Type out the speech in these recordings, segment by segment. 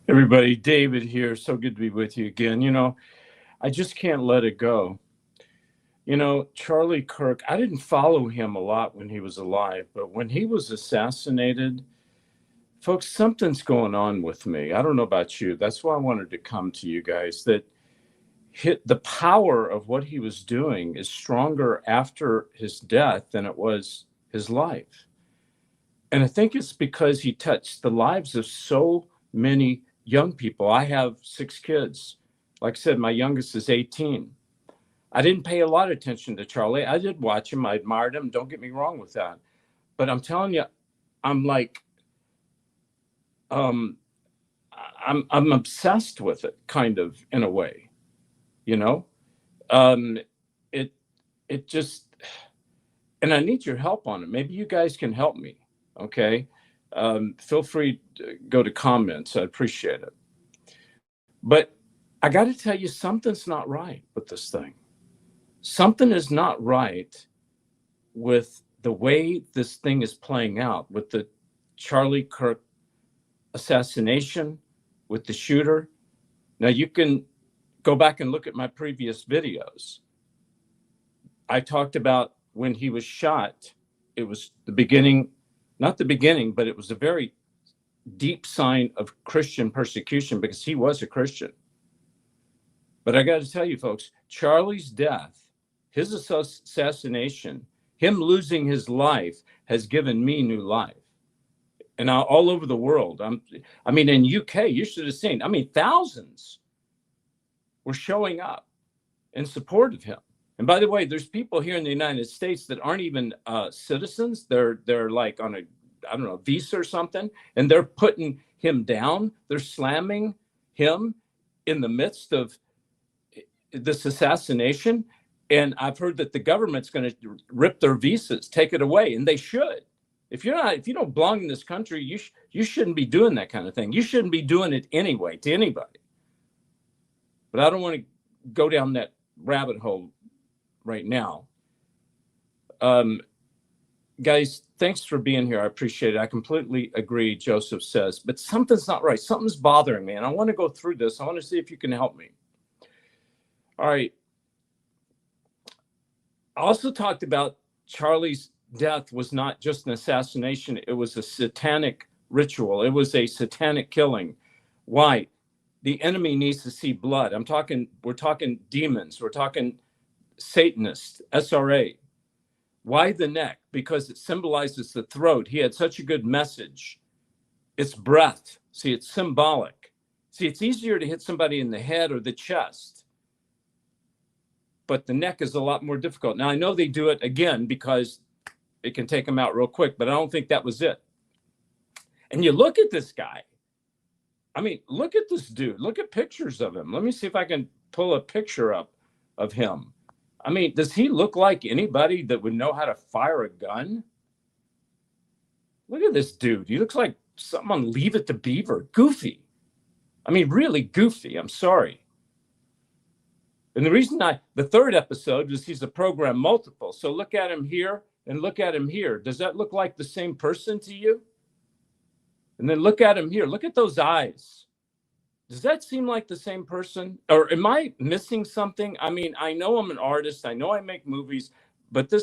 Everybody, David here. So good to be with you again. I just can't let it go. Charlie Kirk, I didn't follow him a lot when he was alive, but when he was assassinated, folks, something's going on with me. I don't know about you. That's why I wanted to come to you guys, that the power of what he was doing is stronger after his death than it was his life. And I think it's because he touched the lives of so many young people. I have 6 kids. Like I said, my youngest is 18. I didn't pay a lot of attention to Charlie. I did watch him. I admired him. Don't get me wrong with that. But I'm telling you, I'm like, I'm obsessed with it, kind of, in a way, you know? Um, it it just, and I need your help on it. Maybe you guys can help me. Okay. Feel free to go to comments. I appreciate it. But I got to tell you, something's not right with this thing. Something is not right with the way this thing is playing out, with the Charlie Kirk assassination, with the shooter. Now, you can go back and look at my previous videos. I talked about when he was shot, it was the beginning, not the beginning, but it was a very deep sign of Christian persecution because he was a Christian. But I got to tell you, folks, Charlie's death, his assassination, him losing his life has given me new life. And all over the world, in UK, you should have seen, thousands were showing up in support of him. And by the way, there's people here in the United States that aren't even citizens. They're like on a visa or something, and they're putting him down. They're slamming him in the midst of this assassination. And I've heard that the government's going to rip their visas, take it away, and they should. If you don't belong in this country, you shouldn't be doing that kind of thing. You shouldn't be doing it anyway to anybody. But I don't want to go down that rabbit hole right now. Guys, thanks for being here. I appreciate it. I completely agree, Joseph says, but something's not right. Something's bothering me, and I want to go through this. I want to see if you can help me. All right. I also talked about Charlie's death was not just an assassination. It was a satanic ritual. It was a satanic killing. Why? The enemy needs to see blood. We're talking demons. We're talking Satanists, SRA. Why the neck? Because it symbolizes the throat. He had such a good message. It's breath. See, it's symbolic. See, it's easier to hit somebody in the head or the chest, but the neck is a lot more difficult. Now, I know they do it again because it can take them out real quick, but I don't think that was it. And you look at this guy. Look at this dude. Look at pictures of him. Let me see if I can pull a picture up of him. Does he look like anybody that would know how to fire a gun? Look at this dude. He looks like something on Leave It to Beaver. Goofy. Really goofy. I'm sorry. And the reason the third episode is he's a program multiple. So look at him here and look at him here. Does that look like the same person to you? And then look at him here. Look at those eyes. Does that seem like the same person? Or am I missing something? I know I'm an artist. I know I make movies, but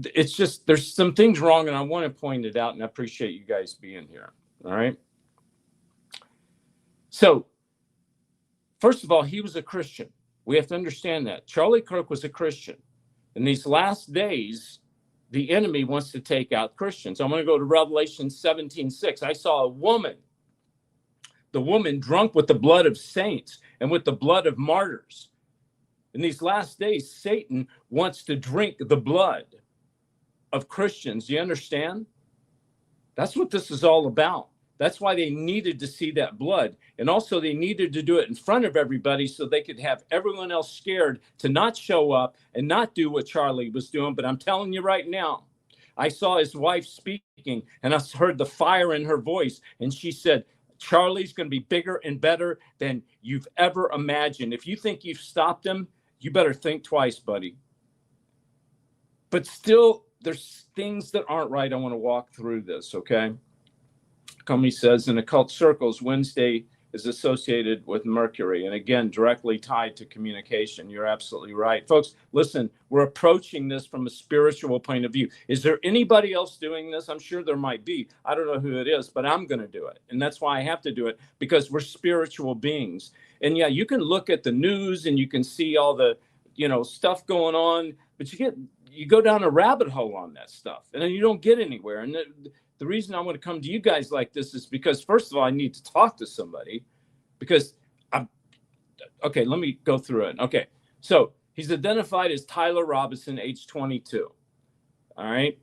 it's just, there's some things wrong, and I want to point it out, and I appreciate you guys being here. All right. So, first of all, he was a Christian. We have to understand that. Charlie Kirk was a Christian. In these last days, the enemy wants to take out Christians. I'm going to go to Revelation 17:6. I saw a woman, the woman drunk with the blood of saints and with the blood of martyrs. In these last days, Satan wants to drink the blood of Christians. Do you understand? That's what this is all about. That's why they needed to see that blood. And also they needed to do it in front of everybody so they could have everyone else scared to not show up and not do what Charlie was doing. But I'm telling you right now, I saw his wife speaking, and I heard the fire in her voice. And she said, Charlie's going to be bigger and better than you've ever imagined. If you think you've stopped him, you better think twice, buddy. But still, there's things that aren't right. I want to walk through this, okay? Comey says in occult circles, Wednesday is associated with Mercury, and again, directly tied to communication. You're absolutely right. Folks, listen, we're approaching this from a spiritual point of view. Is there anybody else doing this? I'm sure there might be. I don't know who it is, but I'm going to do it. And that's why I have to do it, because we're spiritual beings. And yeah, you can look at the news and you can see all the, stuff going on, but you go down a rabbit hole on that stuff, and then you don't get anywhere. And the reason I want to come to you guys like this is because, first of all, I need to talk to somebody, because okay, let me go through it. Okay, so he's identified as Tyler Robinson, age 22. All right.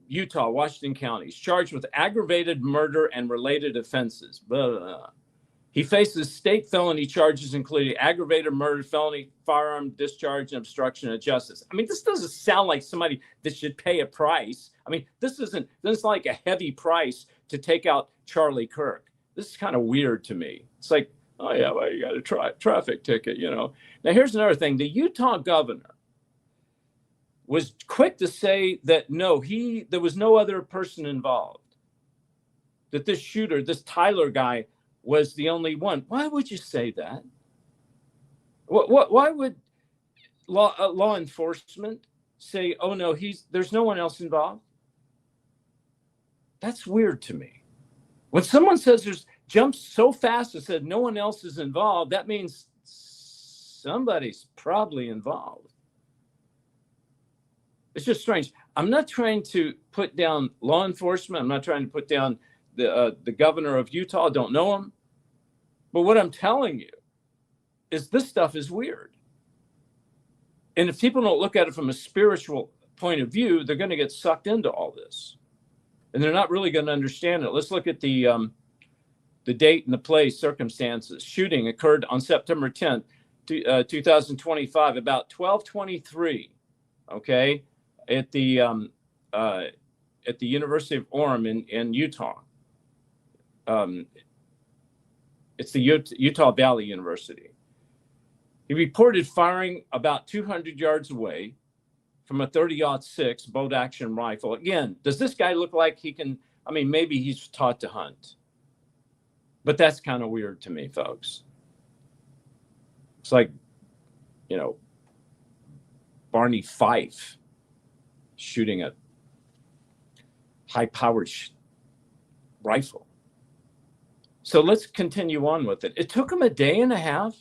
Utah, Washington County. He's charged with aggravated murder and related offenses. Blah, blah, blah. He faces state felony charges, including aggravated murder, felony firearm discharge, and obstruction of justice. I mean, this doesn't sound like somebody that should pay a price. I mean, this is like a heavy price to take out Charlie Kirk. This is kind of weird to me. It's like, oh yeah, well, you got a traffic ticket, Now, here's another thing. The Utah governor was quick to say that there was no other person involved, that this shooter, this Tyler guy, was the only one. Why would you say that? Why would law enforcement say, oh no, there's no one else involved? That's weird to me. When someone says jumps so fast and said no one else is involved, that means somebody's probably involved. It's just strange. I'm not trying to put down law enforcement. I'm not trying to put down the governor of Utah. I don't know him. But what I'm telling you is this stuff is weird. And if people don't look at it from a spiritual point of view, they're going to get sucked into all this. And they're not really going to understand it. Let's look at the date and the place, circumstances. Shooting occurred on September 10th, 2025, about 12:23, okay, at the University of Orem in Utah. It's the Utah Valley University. He reported firing about 200 yards away from a 30-06 bolt action rifle. Again, does this guy look like he can? I mean, maybe he's taught to hunt, but that's kind of weird to me, folks. It's like, Barney Fife shooting a high-powered rifle. So let's continue on with it. It took him a day and a half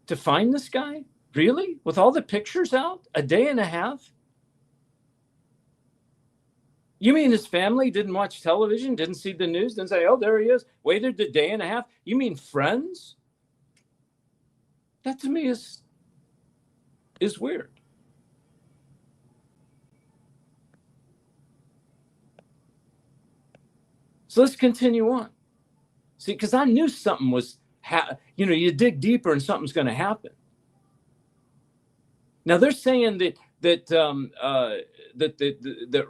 to find this guy? Really? With all the pictures out? A day and a half? You mean his family didn't watch television, didn't see the news, didn't say, oh, there he is, waited a day and a half? You mean friends? That to me is weird. So let's continue on. See, because I knew something was, you dig deeper and something's going to happen. Now they're saying that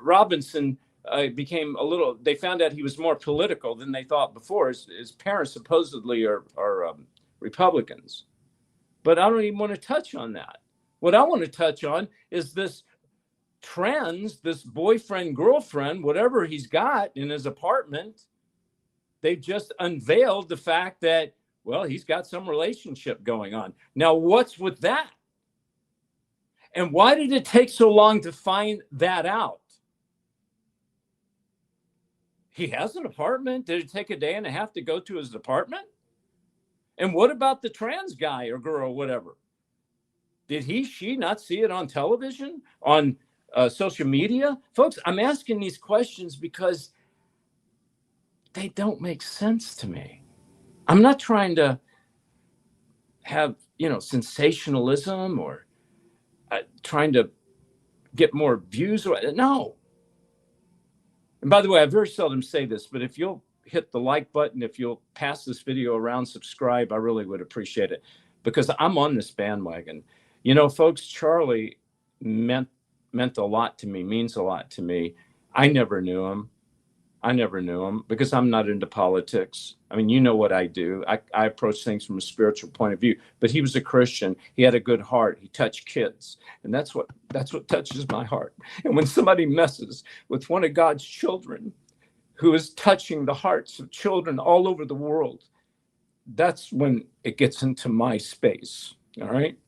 Robinson became a little. They found out he was more political than they thought before. His parents supposedly are Republicans, but I don't even want to touch on that. What I want to touch on is this this boyfriend, girlfriend, whatever he's got in his apartment. They just unveiled the fact that, well, he's got some relationship going on. Now, what's with that? And why did it take so long to find that out? He has an apartment. Did it take a day and a half to go to his apartment? And what about the trans guy or girl, whatever? Did she not see it on television, on social media? Folks, I'm asking these questions because they don't make sense to me. I'm not trying to have, sensationalism or trying to get more views. No. And by the way, I very seldom say this, but if you'll hit the like button, if you'll pass this video around, subscribe, I really would appreciate it, because I'm on this bandwagon. Folks, Charlie meant a lot to me, means a lot to me. I never knew him because I'm not into politics. I mean, you know what I do. I approach things from a spiritual point of view. But he was a Christian. He had a good heart. He touched kids, and that's what touches my heart. And when somebody messes with one of God's children, who is touching the hearts of children all over the world. That's when it gets into my space. All right.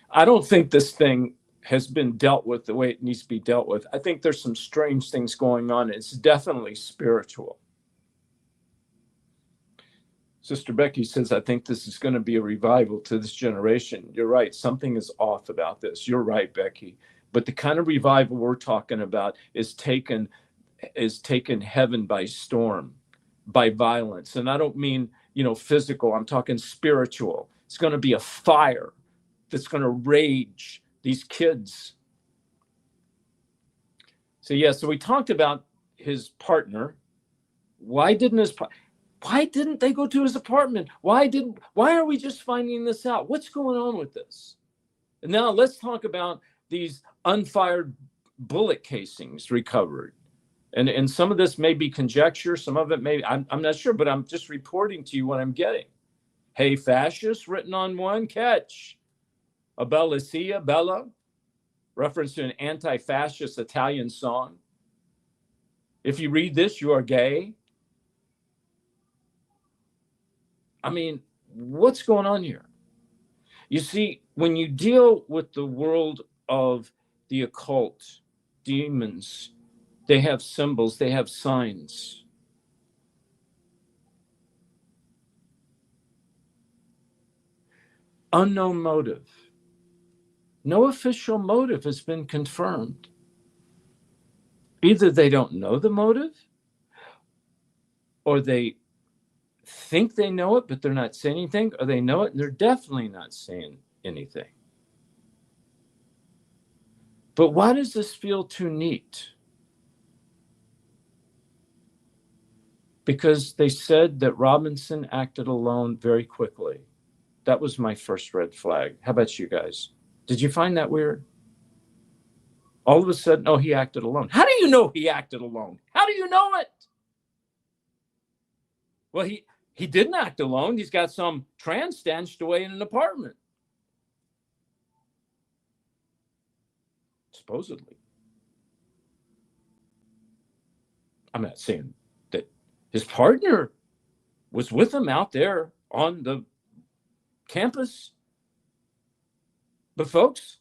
I don't think this thing has been dealt with the way it needs to be dealt with. I think there's some strange things going on. It's definitely spiritual. Sister Becky says, I think this is going to be a revival to this generation. You're right. Something is off about this. You're right, Becky. But the kind of revival we're talking about is taken heaven by storm, by violence. And I don't mean, physical. I'm talking spiritual. It's going to be a fire that's going to rage these kids. So we talked about his partner. Why didn't they go to his apartment? Why are we just finding this out? What's going on with this? And now let's talk about these unfired bullet casings recovered. And some of this may be conjecture. Some of it may, I'm not sure, but I'm just reporting to you what I'm getting. Hey, fascist, written on one, catch. A Bella Sia, Bella, reference to an anti-fascist Italian song. If you read this, you are gay. I mean, what's going on here? You see, when you deal with the world of the occult, demons, they have symbols, they have signs. Unknown motive. No official motive has been confirmed. Either they don't know the motive, or they think they know it, but they're not saying anything, or they know it and they're definitely not saying anything. But why does this feel too neat? Because they said that Robinson acted alone very quickly. That was my first red flag. How about you guys? Did you find that weird? All of a sudden, he acted alone. How do you know he acted alone? How do you know it? Well, he didn't act alone. He's got some trans stanched away in an apartment. Supposedly. I'm not saying that his partner was with him out there on the campus. But folks,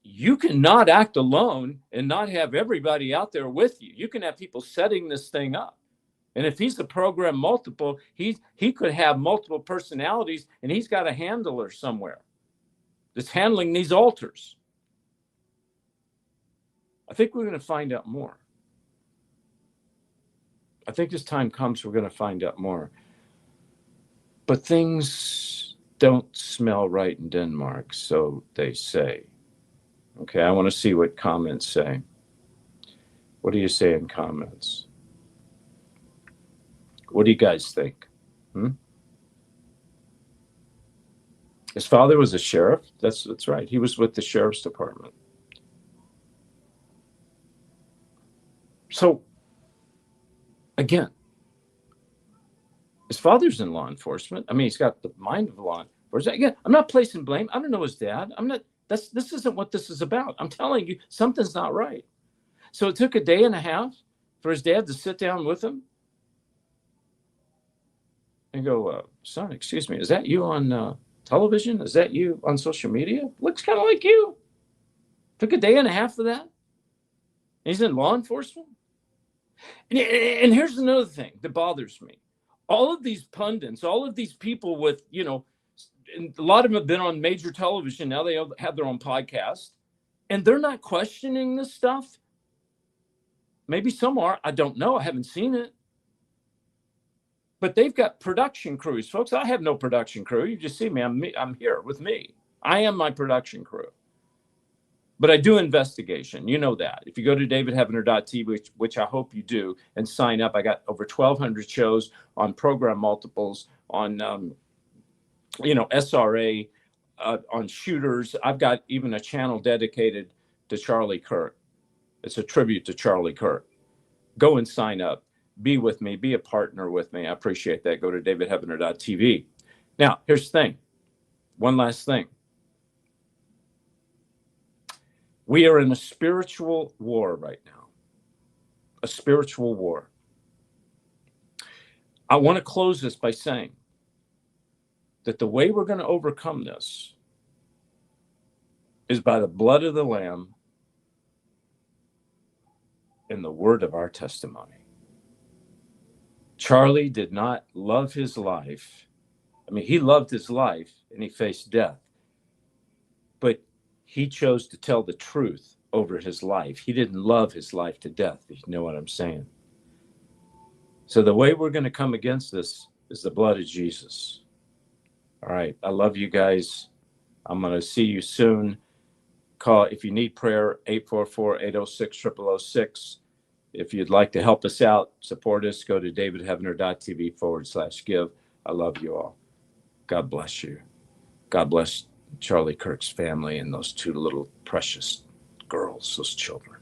you cannot act alone and not have everybody out there with you. You can have people setting this thing up. And if he's the program multiple, he could have multiple personalities, and he's got a handler somewhere that's handling these altars. I think we're going to find out more. I think as time comes, we're going to find out more. But things don't smell right in Denmark, so they say. Okay, I want to see what comments say. What do you say in comments? What do you guys think? His father was a sheriff. That's right. He was with the sheriff's department. So, again, his father's in law enforcement. I mean, he's got the mind of law enforcement. Again, I'm not placing blame. I don't know his dad. This isn't what this is about. I'm telling you, something's not right. So it took a day and a half for his dad to sit down with him and go, son, excuse me, is that you on television? Is that you on social media? Looks kind of like you. Took a day and a half for that. He's in law enforcement. And here's another thing that bothers me. All of these pundits, all of these people with, and a lot of them have been on major television. Now they have their own podcast, and they're not questioning this stuff. Maybe some are. I don't know. I haven't seen it. But they've got production crews. Folks, I have no production crew. You just see me. I'm here with me. I am my production crew. But I do investigation. You know that. If you go to davidheavener.tv, which I hope you do, and sign up, I got over 1,200 shows on program multiples, on SRA, on shooters. I've got even a channel dedicated to Charlie Kirk. It's a tribute to Charlie Kirk. Go and sign up. Be with me. Be a partner with me. I appreciate that. Go to davidheavener.tv. Now, here's the thing. One last thing. We are in a spiritual war right now. A spiritual war. I want to close this by saying that the way we're going to overcome this is by the blood of the Lamb and the word of our testimony. Charlie did not love his life. I mean, he loved his life and he faced death, but he chose to tell the truth over his life. He didn't love his life to death, if you know what I'm saying. So the way we're going to come against this is the blood of Jesus. All right. I love you guys. I'm going to see you soon. Call if you need prayer, 844-806-0006. If you'd like to help us out, support us, go to davidheavener.tv/give. I love you all. God bless you. God bless Charlie Kirk's family and those two little precious girls, those children.